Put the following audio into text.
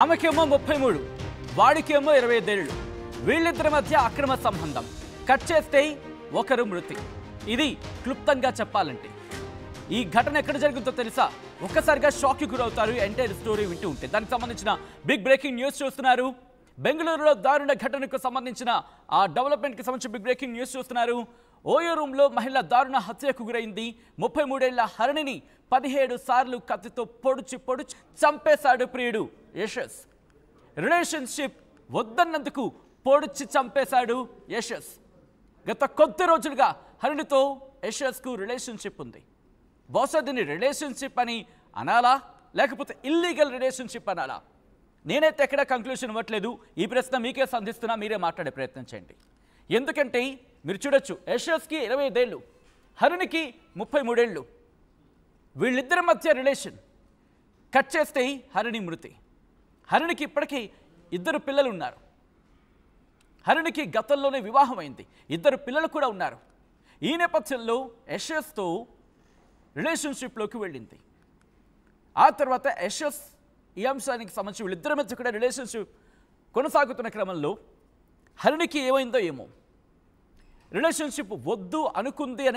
ఆమెకేమో 33 వాడికేమో 25 ఏళ్ళు వీళ్ళిద్దరి మధ్య అక్రమ సంబంధం కట్ చేస్తే ఒకరు మృతి ఇది క్లుప్తంగా చెప్పాలంటే ఈ ఘటన ఎక్కడ జరుగుతుందో తెలుసా ఒక్కసారిగా షాక్ కి గురవుతారు ఎంటైర్ స్టోరీ వింటూ ఉంటే దానికి సంబంధించిన బిగ్ బ్రేకింగ్ న్యూస్ చూస్తున్నారు బెంగళూరులో దారుణ ఘటనకు సంబంధించిన ఆ డెవలప్మెంట్ కి సంబంధించిన బిగ్ బ్రేకింగ్ న్యూస్ చూస్తున్నారు ఓయో రూమ్ లో మహిళ దారుణ హత్యకు గురైంది 33 ఏళ్ల హరిణిని 17 సార్లు కత్తితో పొడిచి చంపేశాడు ప్రియుడు యశస్ రిలేషన్షిప్ వద్దన్నందుకు పొడిచి చంపేశాడు యశస్ గత కొద్ది రోజులుగా హరిణితో యశస్ కు రిలేషన్షిప్ ఉంది బహుశా దీన్ని రిలేషన్షిప్ అని అనాలా లేకపోతే ఇల్లీగల్ రిలేషన్షిప్ అనాలా నేనైతే ఎక్కడ కంక్లూషన్ ఇవ్వట్లేదు ఈ ప్రశ్న మీకే సంధిస్తున్నా మీరే మాట్లాడే ప్రయత్నం చేయండి ఎందుకంటే మీరు చూడొచ్చు యశస్కి 25 ఏళ్ళు హరిణికి 33 ఏళ్ళు వీళ్ళిద్దరి మధ్య రిలేషన్ కట్ చేస్తే హరిణి మృతి హరిణికి ఇప్పటికీ 2 పిల్లలు ఉన్నారు హరిణికి గతంలోనే వివాహం అయింది 2 పిల్లలు కూడా ఉన్నారు ఈ నేపథ్యంలో యశస్తో రిలేషన్షిప్లోకి వెళ్ళింది ఆ తర్వాత యశస్ ఈ అంశానికి సంబంధించి వీళ్ళిద్దరి మధ్య కూడా రిలేషన్షిప్ కొనసాగుతున్న క్రమంలో హరిణికి ఏమైందో ఏమో రిలేషన్షిప్ వద్దు అనుకుంది అనే